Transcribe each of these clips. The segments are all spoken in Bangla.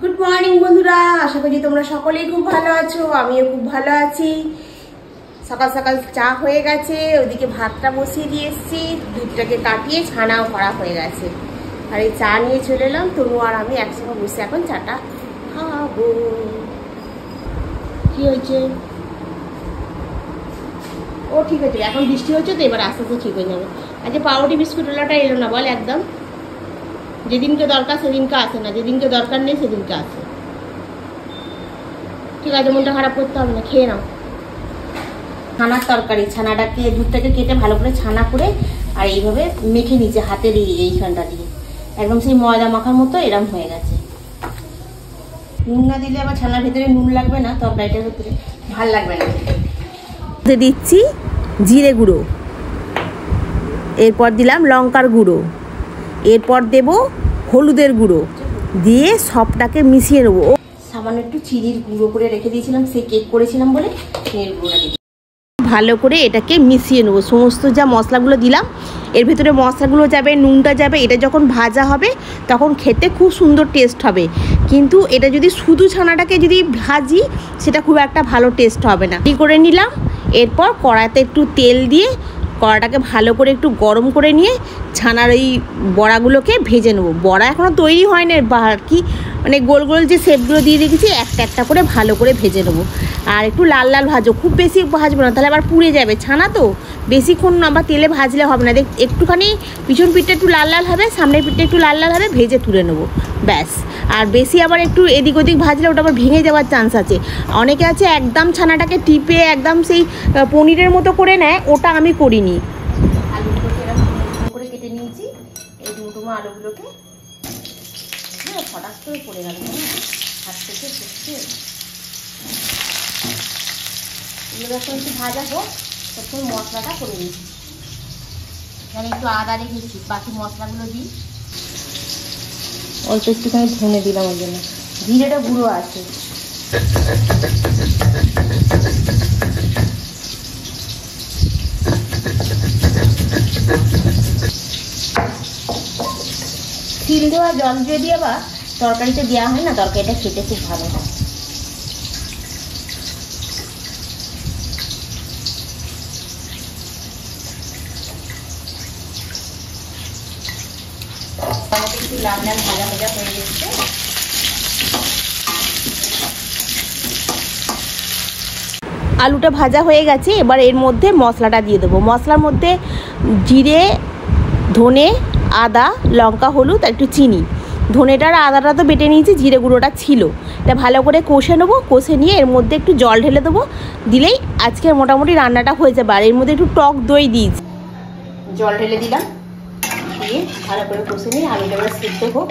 গুড মর্নিং বন্ধুরা, আশা করি তোমরা সকলেই খুব ভালো আছো। আমিও খুব ভালো আছি। সকাল সকাল চা হয়ে গেছে, ওদিকে ভাতটা বসিয়ে দিয়ে এসেছি, দুধটাকে কাটিয়ে ছানাও করা হয়ে গেছে। আর এই চা নিয়ে চলে এলাম, তনু আর আমি একসঙ্গে বসে এখন চাটা খাবো। কি হয়েছে? ও ঠিক আছে, এখন বৃষ্টি হচ্ছে তো, এবার আস্তে আস্তে ঠিক হয়ে যাবে। আজকে পাউরুটি বিস্কুট ওলাটা এলো না বল, একদম যেদিনকে দরকার সেদিনকে আসে না, যেদিনকে দরকার নেই সেদিনকে আসে। ঠিক আছে, মনটা খারাপ করতে হবে না, খেয়ে নাও। ছানার তরকারি, ছানাটাকে দুধটাকে কেটে ভালো করে ছানা করে আর এইভাবে মেখে নিচে হাতের এইখানটা দিয়ে একদম সেই ময়দা মাখার মতো এরম হয়ে গেছে। নুন না দিলে আবার ছানার ভেতরে নুন লাগবে না, তরকারিটার ভেতরে ভাল লাগবে না। দিচ্ছি জিরে গুঁড়ো, এরপর দিলাম লঙ্কার গুঁড়ো, এরপর দেব হলুদের গুঁড়ো, দিয়ে সবটাকে মিশিয়ে নেবো। সামান্য একটু চিনির গুঁড়ো করে রেখে দিয়েছিলাম, সেই কেক করেছিলাম বলে চিনির গুঁড়োটা দিয়ে ভালো করে এটাকে মিশিয়ে নেবো। সমস্ত যা মশলাগুলো দিলাম এর ভেতরে মশলাগুলো যাবে, নুনটা যাবে। এটা যখন ভাজা হবে তখন খেতে খুব সুন্দর টেস্ট হবে, কিন্তু এটা যদি শুধু ছানাটাকে যদি ভাজি সেটা খুব একটা ভালো টেস্ট হবে না। এই করে নিলাম। এরপর কড়াইতে একটু তেল দিয়ে কড়াটাকে ভালো করে একটু গরম করে নিয়ে ছানার এই বড়াগুলোকে ভেজে নেবো। বড়া এখনও তৈরি হয় না, আর কি মানে গোল গোল যে শেপগুলো দিয়ে রেখেছি একটা একটা করে ভালো করে ভেজে নেবো। আর একটু লাল লাল ভাজো, খুব বেশি ভাজবো না, তাহলে আবার পুড়ে যাবে ছানা তো। বেশিক্ষণ আবার তেলে ভাজলে হবে না। দেখ একটুখানি পিছন পিঠটা একটু লাল লাল হবে, সামনের পিঠটা একটু লাল লাল হবে, ভেজে তুলে নেবো ব্যাস। আর বেশি আবার একটু এদিক ওদিক ভাজলে ওটা আবার ভেঙে যাওয়ার চান্স আছে। অনেকে আছে একদম ছানাটাকে টিপে একদম সেই পনিরের মতো করে নেয়, ওটা আমি করিনি। আলুগুলোকে এরকম করে কেটে নিয়েছি, এই ডুমডুমো আলুগুলোকে হঠাৎ করে পড়ে গেল হাত থেকে সত্যি। এগুলো যখন একটু ভাজা হোক তখন মশলাটা করে নিচ্ছি। এখানে একটু আদা রেখেছি, বাকি মশলাগুলো দিই। অল্প একটুখানি ধনে দিলাম, ওই জন্য জিরেটা গুঁড়ো আছে। তিল দেওয়া জল যদি আবার তরকারিতে দেওয়া হয় না, তরকারিটা খেতে খুব ভালো হয়। একটু লাল লাল ভাজা ভাজা হয়ে গেছে। আলুটা ভাজা হয়ে গেছে, এবার এর মধ্যে মশলাটা দিয়ে দেবো। মশলার মধ্যে জিরে, ধনে, আদা, লঙ্কা, হলুদ আর একটু চিনি। ধনেটা আর আদাটা তো বেটে নিয়েছি, জিরে গুঁড়োটা ছিল। এটা ভালো করে কষে নেবো, কষে নিয়ে এর মধ্যে একটু জল ঢেলে দেবো, দিলেই আজকের মোটামুটি রান্নাটা হয়ে যাবে। আর এর মধ্যে একটু টক দই দিয়েছি, জল ঢেলে দিলাম, দিয়ে ভালো করে কষে নিয়ে আলুটা এবার সিদ্ধ হোক।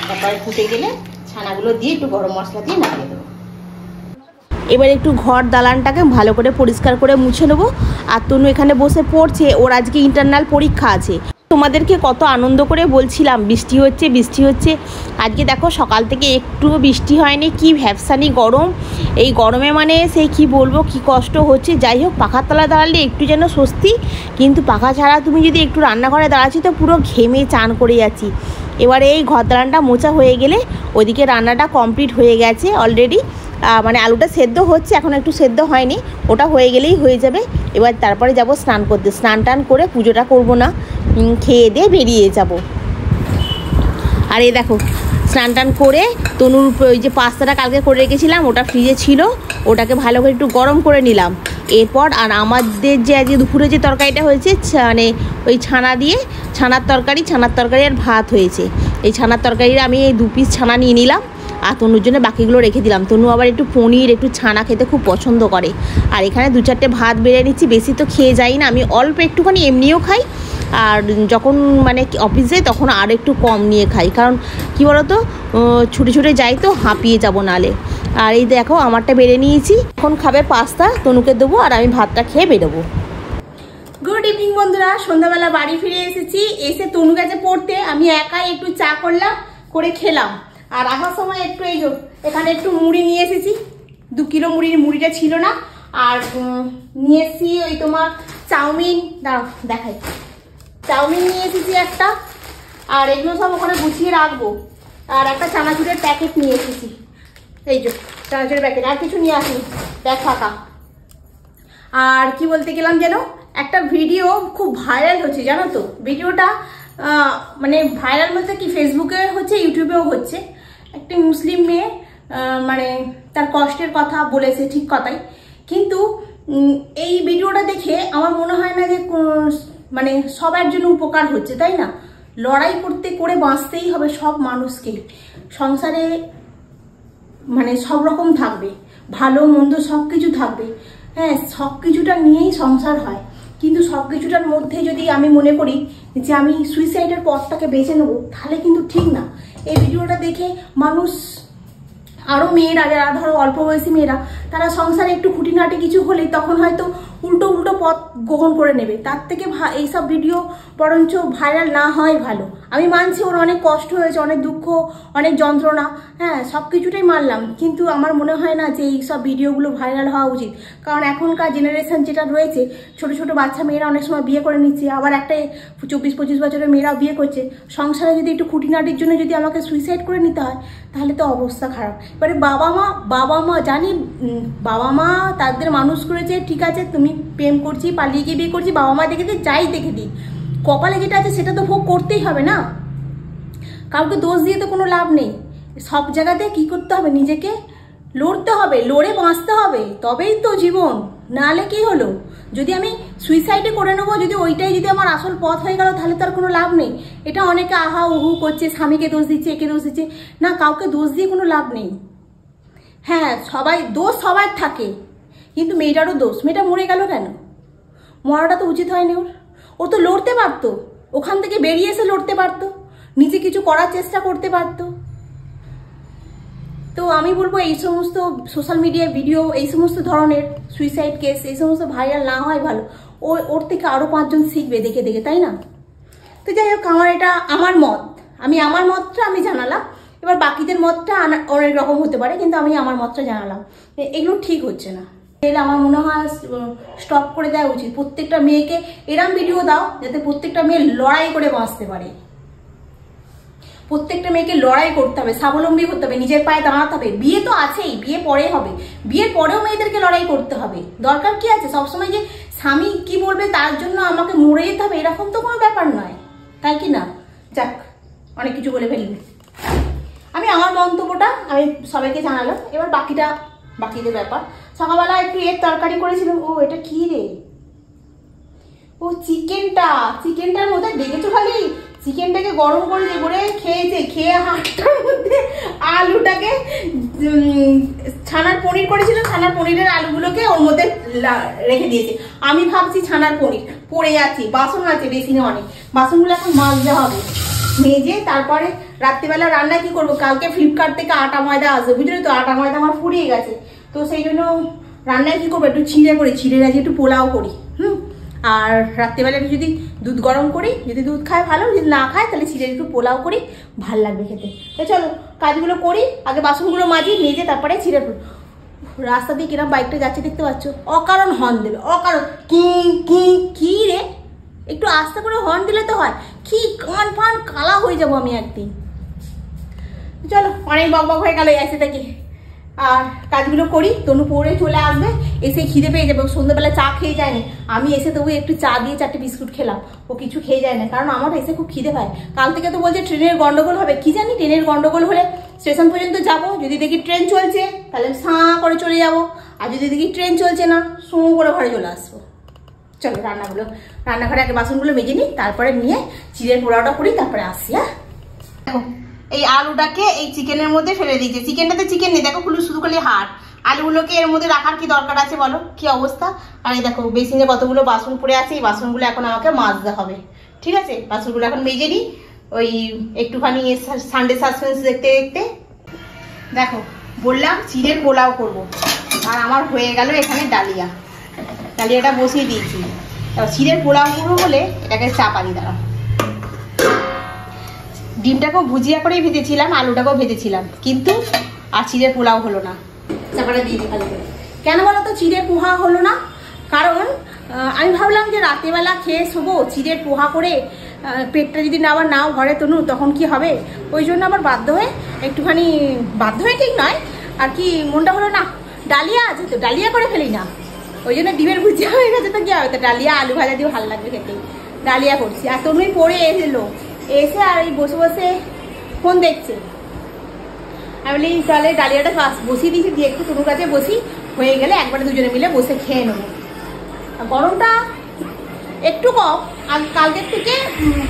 তারপরে ফুটে গেলে ছানাগুলো দিয়ে একটু গরম মশলা দিয়ে নামিয়ে দেবো। এবার একটু ঘর দালানটাকে ভালো করে পরিষ্কার করে মুছে নেবো। আর তনু এখানে বসে পড়ছে, ওর আজকে ইন্টারনাল পরীক্ষা আছে। তোমাদেরকে কত আনন্দ করে বলছিলাম বৃষ্টি হচ্ছে বৃষ্টি হচ্ছে, আজকে দেখো সকাল থেকে একটুও বৃষ্টি হয়নি। কি ভ্যাপসানি গরম, এই গরমে মানে সেই কি বলবো, কি কষ্ট হচ্ছে। যাই হোক, পাখার তলায় দাঁড়ালে একটু যেন স্বস্তি, কিন্তু পাখা ছাড়া তুমি যদি একটু রান্নাঘরে দাঁড়াচ্ছি তো পুরো ঘেমে চান করে যাচ্ছি। এবারে এই ঘর দালানটা মোছা হয়ে গেলে ওইদিকে রান্নাটা কমপ্লিট হয়ে গেছে অলরেডি। মানে আলুটা সেদ্ধ হচ্ছে, এখন একটু সেদ্ধ হয়নি, ওটা হয়ে গেলেই হয়ে যাবে। এবার তারপরে যাব স্নান করতে। স্নান টান করে পুজোটা করবো না, খেয়ে দিয়ে বেরিয়ে যাব। আর এই দেখো স্নান টান করে তনুর ওই যে পাস্তাটা কালকে করে রেখেছিলাম, ওটা ফ্রিজে ছিল, ওটাকে ভালো করে একটু গরম করে নিলাম। এরপর আর আমাদের যে আজকে দুপুরে যে তরকারিটা হয়েছে, মানে ওই ছানার তরকারি আর ভাত হয়েছে। এই ছানার তরকারির আমি এই 2 পিস ছানা নিয়ে নিলাম, আর তনুর জন্য বাকিগুলো রেখে দিলাম। তনু আবার একটু পনির একটু ছানা খেতে খুব পছন্দ করে। আর এখানে 2-4টে ভাত বেড়ে নিচ্ছি, বেশি তো খেয়ে যাই না আমি, অল্প একটুখানি এমনিও খাই, আর যখন মানে অফিস যাই তখন আর একটু কম নিয়ে খাই, কারণ কি বলতো ছুটে ছুটে যাই তো হাঁপিয়ে যাবো নালে। আর এই দেখো আমারটা বেড়ে নিয়েছি, এখন খাবে পাস্তা, তনুকে দেবো, আর আমি ভাতটা খেয়ে বেরোবো। গুড ইভিনিং বন্ধুরা, সন্ধ্যাবেলা বাড়ি ফিরে এসেছি। এসে তনু গেছে পড়তে, আমি একাই একটু চা করলাম, করে খেলাম। আর আসার সময় একটু এই যে এখানে একটু মুড়ি নিয়ে এসেছি, 2 কিলো মুড়িটা ছিল না। আর নিয়ে এসেছি ওই তোমার চাউমিন, দাঁড়াও দেখাই, চাউমিন নিয়ে এসেছি একটা। আর এগুলো সব ওখানে গুছিয়ে রাখবো, আর একটা চানাচুরের প্যাকেট নিয়ে এসেছি, এই যে চানাচুরের প্যাকেট, আর কিছু নিয়ে আসিনি, ব্যাগ ফাঁকা। আর কি বলতে গেলাম যেন, একটা ভিডিও খুব ভাইরাল হচ্ছে জানো তো। ভিডিওটা মানে ভাইরাল বলতে কি, ফেসবুকে হচ্ছে, ইউটিউবেও হচ্ছে। একটি মুসলিম মেয়ে মানে তার কষ্টের কথা বলেছে, ঠিক কথাই, কিন্তু এই ভিডিওটা দেখে আমার মনে হয় না যে মানে সবার জন্য উপকার হচ্ছে, তাই না? লড়াই করে বাঁচতেই হবে সব মানুষকে। সংসারে মানে সব রকম থাকবে, ভালো মন্দ সব কিছু থাকবে, হ্যাঁ, সব কিছুটা নিয়েই সংসার হয়। কিন্তু সব কিছুটার মধ্যে যদি আমি মনে করি যে আমি সুইসাইডের পথটাকে বেছে নেবো, তাহলে কিন্তু ঠিক না। এই ভিডিওটা দেখে মানুষ, আরও মেয়েরা যারা ধরো অল্প বয়সী মেয়েরা, তারা সংসারে একটু খুঁটিনাটি কিছু হলে তখন হয়তো উল্টো পথ গ্রহণ করে নেবে। তার থেকে এইসব ভিডিও বরঞ্চ ভাইরাল না হয় ভালো। আমি মানছি ওর অনেক কষ্ট হয়েছে, অনেক দুঃখ, অনেক যন্ত্রণা, হ্যাঁ, সব কিছুটাই মানলাম, কিন্তু আমার মনে হয় না যে এই সব ভিডিওগুলো ভাইরাল হওয়া উচিত। কারণ এখনকার জেনারেশন যেটা রয়েছে, ছোট ছোট বাচ্চা মেয়েরা অনেক সময় বিয়ে করে নিচ্ছে, আবার একটা 24-25 বছরের মেয়েরাও বিয়ে করছে। সংসারে যদি একটু খুঁটিনাটির জন্য যদি আমাকে সুইসাইড করে নিতে হয়, তাহলে তো অবস্থা খারাপ। এবারে বাবা মা জানি, বাবা মা তাদের মানুষ করেছে, ঠিক আছে, তুমি প্রেম করছি, পালিয়ে গিয়ে বিয়ে করছি, বাবা মা দেখে দিই, যাই দেখে দিই, কপালে যেটা আছে সেটা তো ভোগ করতেই হবে না। কাউকে দোষ দিয়ে তো কোনো লাভ নেই। সব জায়গাতে কি করতে হবে, নিজেকে লড়তে হবে, লড়ে বাঁচতে হবে, তবেই তো জীবন। নাহলে কি হলো, যদি আমি সুইসাইডে করে নেবো, যদি ওইটাই যদি আমার আসল পথ হয়ে গেল, তাহলে তার কোনো লাভ নেই। এটা অনেকে আহা উহু করছে, স্বামীকে দোষ দিচ্ছে, একে দোষ দিচ্ছে, না, কাউকে দোষ দিয়ে কোনো লাভ নেই। হ্যাঁ, দোষ সবার থাকে, কিন্তু মেয়েটারও দোষ। মেয়েটা মরে গেল কেন? মরাটা তো উচিত হয়নি ওর। ও তো লড়তে পারতো, ওখান থেকে বেরিয়ে এসে লড়তে পারতো, নিজে কিছু করার চেষ্টা করতে পারতো। তো আমি বলবো এই সমস্ত সোশ্যাল মিডিয়ায় ভিডিও, এই সমস্ত ধরনের সুইসাইড কেস, এই সমস্ত ভাইরাল না হয় ভালো। ওর থেকে আরও 5 জন শিখবে দেখে দেখে, তাই না? তো যাই হোক, এটা আমার মত, আমার মতটা আমি জানালাম। এবার বাকিদের মতটা অনেক রকম হতে পারে, কিন্তু আমি আমার মতটা জানালাম। এগুলো ঠিক হচ্ছে না, এগুলো আমার মনে হয় স্টপ করে দেওয়া উচিত। প্রত্যেকটা মেয়েকে এরম ভিডিও দাও যাতে প্রত্যেকটা মেয়ে লড়াই করে বাঁচতে পারে। প্রত্যেকটা মেয়েকে লড়াই করতে হবে, স্বাবলম্বী হতে হবে, নিজের পায়ে দাঁড়াতে হবে। বিয়ে তো আছেই, বিয়ে পরে হবে, বিয়ের পরেও মেয়েদেরকে লড়াই করতে হবে। দরকার কি আছে সবসময় যে স্বামী কি বলবে তার জন্য আমাকে মরে যেতে হবে, এরকম তো কোনো ব্যাপার নয়, তাই কি না? যাক, অনেক কিছু বলে ফেলবি। আমি আমার মন্তব্যটা আমি সবাইকে জানালাম। এবার বাকিদের ব্যাপার। সকালবেলা একটু তরকারি করেছিলাম। ও, এটা কি রে? ও, চিকেনটার মধ্যে দেখেছো খালি, চিকেনটাকে গরম করে খেয়েছে, খেয়ে হাতটার মধ্যে আলুটাকে, ছানার পনির করেছিল, ছানার পনিরের আলুগুলোকে ওর মধ্যে রেখে দিয়েছে। আমি ভাবছি ছানার পনির পড়ে যাচ্ছি, বাসন আছে বেশি না অনেক, বাসনগুলো এখন মাজতে হবে, মেজে তারপরে রাত্রিবেলা রান্না কি করবো। কালকে ফ্লিপকার্ট থেকে আটা ময়দা আসবে, বুঝলি তো, আটা ময়দা আমার ফুরিয়ে গেছে। তো সেই জন্য রান্নায় কি করবো, একটু ছিঁড়ে রাখি, একটু পোলাও করি। আর রাত্রিবেলা একটু যদি দুধ গরম করি, যদি দুধ খায় ভালো, যদি না খায় তাহলে ছিঁড়ে একটু পোলাও করি, ভাল লাগবে খেতে। তো চলো কাজগুলো করি, আগে বাসনগুলো মাজি, মেজে তারপরে ছিঁড়ে। রাস্তা দিয়ে কিরম বাইকটা যাচ্ছে দেখতে পাচ্ছ, অকারণ হর্ন দেবে, অকারণ কি রে, একটু আস্তে করে হর্ন দিলে তো হয়, কি কান ফান কালা হয়ে যাবো আমি একদিন। চলো, অনেক বক হয়ে গেল এসে থেকে, আর কাজগুলো করি। তনু পড়ে চলে আসবে, এসে খিদে পেয়ে যাবে। সন্ধ্যাবেলা চা খেয়ে যায়নি, আমি এসে তবু একটু চা দিয়ে 4টে বিস্কুট খেলাম, ও কিছু খেয়ে যায় না, কারণ আমার এসে খুব খিদে পায়। কাল থেকে তো বলছে ট্রেনের গন্ডগোল হবে, কি জানি ট্রেনের গন্ডগোল হলে স্টেশন পর্যন্ত যাব, যদি দেখি ট্রেন চলছে তাহলে সাঁ করে চলে যাব, আর যদি দেখি ট্রেন চলছে না, সো করে ঘরে চলে আসবো। চলো রান্নাঘরে আগে বাসনগুলো মেজে নিই, তারপরে নিয়ে চিড়ের পোড়াটা করি, তারপরে আসি। হ্যাঁ, দেখো এই আলুটাকে এই চিকেনের মধ্যে ফেলে দিয়েছে। চিকেনটাতে চিকেন নেই, দেখো শুধু খালি হাড়। আলুগুলোকে এর মধ্যে রাখার কি দরকার আছে বলো, কি অবস্থা। আর এই দেখো বেসিনে কতগুলো বাসন পড়ে আছে, এই বাসনগুলো এখন আমাকে মাজতে হবে। ঠিক আছে, বাসনগুলো এখন মেজে নিই, ওই একটুখানি সানডে সাসপেন্স দেখতে দেখতে। দেখো বললাম চিড়ের পোলাও করব, আর আমার হয়ে গেল এখানে ডালিয়াটা বসিয়ে দিয়েছি। চিড়ের পোলাও করবো বলে এটাকে চাপা দিয়ে দাঁড়াও। ডিমটাকেও ভুজিয়া করেই ভেজেছিলাম, আলুটাকেও ভেজেছিলাম, কিন্তু আর চিড়ের পোলাও হলো না। চাপাটা দিয়ে দিই ভালো করে। কেন বলো তো চিড়ের পোহা হলো না? কারণ আমি ভাবলাম যে রাতেবেলা খেয়ে শোবো, চিড়ের পোহা করে পেটটা যদি না আবার নাও ঘরে তনু তখন কি হবে, ওই জন্য আবার বাধ্য হয়ে একটুখানি, বাধ্য হয়ে ঠিক নয় আর কি, মনটা হলো না ডালিয়া আছে তো ডালিয়া করে ফেলি না, ওই জন্য ডিমের ভুজিয়া হয়ে গেছে তো কি হবে, তো ডালিয়া আলু ভাজা দিয়ে ভালো লাগবে খেতে, ডালিয়া করছি। আর তনুই পড়ে এলো, এসে আর এই বসে বসে ফোন দেখছে। আমি বলি তাহলে ডালিয়াটা বসিয়ে দিয়েছি, দিয়ে একটু তনুর কাছে বসি, হয়ে গেলে একবারে দুজনে মিলে বসে খেয়ে নেবো। আর গরমটা একটু কম, আর কালকের থেকে,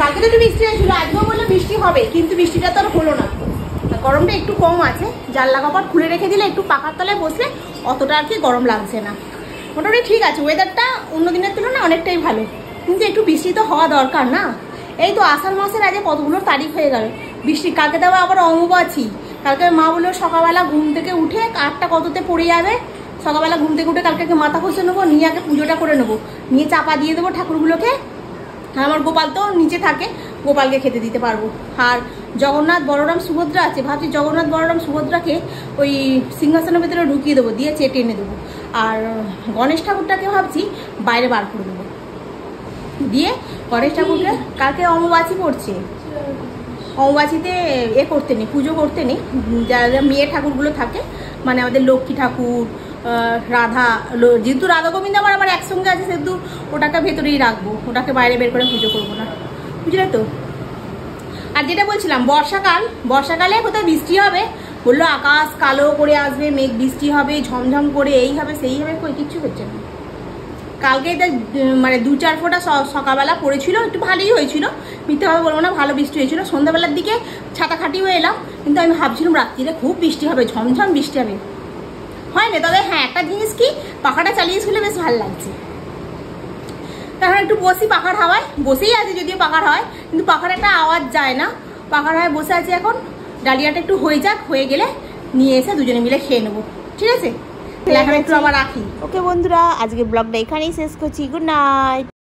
কালকে তো একটু বৃষ্টি হয়েছিল, আজকেও বললে বৃষ্টি হবে, কিন্তু বৃষ্টিটা তো আর হলো না। গরমটা একটু কম আছে, জানলা কাপড় খুলে রেখে দিলে একটু পাখার তলায় বসলে অতটা আর কি গরম লাগছে না, মোটামুটি ঠিক আছে। ওয়েদারটা অন্য দিনের তুলনায় অনেকটাই ভালো, কিন্তু একটু বৃষ্টি তো হওয়া দরকার না। এই তো আষাঢ় মাসের আগে কতগুলো তারিখ হয়ে গেল বৃষ্টি, কালকে দেওয়া আবার অমাবস্যা। কালকে মা বললো সকালবেলা ঘুম থেকে উঠে 8টা কততে পড়ে যাবে, সকালবেলা ঘুম থেকে উঠে কালকে মাথা ঘষে নেবো, নিয়ে আগে পুজোটা করে নেবো, নিয়ে চাপা দিয়ে দেবো ঠাকুরগুলোকে। আমার গোপাল তো নিচে থাকে, গোপালকে খেতে দিতে পারবো। আর জগন্নাথ বলরাম সুভদ্রা আছে, ভাবছি জগন্নাথ বলরাম সুভদ্রাকে ওই সিংহাসনের ভেতরে ঢুকিয়ে দেবো, দিয়ে চেটে এনে দেবো। আর গণেশ ঠাকুরটাকে ভাবছি বাইরে বার করে দেবো, দিয়ে গণেশ ঠাকুরকে, কালকে অমাবাসী পড়ছে, অমাবাসীতে করতে নেই, পুজো করতে নেই। যারা মেয়ে ঠাকুরগুলো থাকে, মানে আমাদের লক্ষ্মী ঠাকুর, রাধা, যেহেতু রাধা গোবিন্দ আমার একসঙ্গে আছে, সেহেতু ওটাকে ভেতরেই রাখবো, ওটাকে বাইরে বের করে পুজো করবো না, বুঝলে তো। আর যেটা বলছিলাম, বর্ষাকালে কোথাও বৃষ্টি হবে বললো, আকাশ কালো করে আসবে, মেঘ বৃষ্টি হবে, ঝমঝম করে এই হবে সেই হবে, কই কিচ্ছু হচ্ছে না। কালকে মানে 2-4 ফোঁটা সকালবেলা পড়েছিল, একটু ভালোই হয়েছিল, মিথ্যে কথা বলবো না, ভালো বৃষ্টি হয়েছিল। সন্ধ্যাবেলার দিকে ছাতা খাটিয়ে এলাম, কিন্তু আমি ভাবছিলাম রাত্রিরে খুব বৃষ্টি হবে, ঝমঝম বৃষ্টি হবে, হয় না। তবে হ্যাঁ, একটা জিনিস কি, পাখাটা চালিয়ে শুলে বেশ ভালো লাগছে। তাহলে একটু বসি পাখার হাওয়ায়, বসেই আছে যদিও পাখার হাওয়ায়, কিন্তু পাখার একটা আওয়াজ যায় না, পাখার হাওয়ায় বসে আছি এখন। ডালিয়াটা একটু হয়ে যাক, হয়ে গেলে নিয়ে এসে দুজনে মিলে খেয়ে নেবো, ঠিক আছে। এখন একটু আবার রাখি। ওকে বন্ধুরা, আজকে ব্লগটা এখানেই শেষ করছি, গুড নাইট।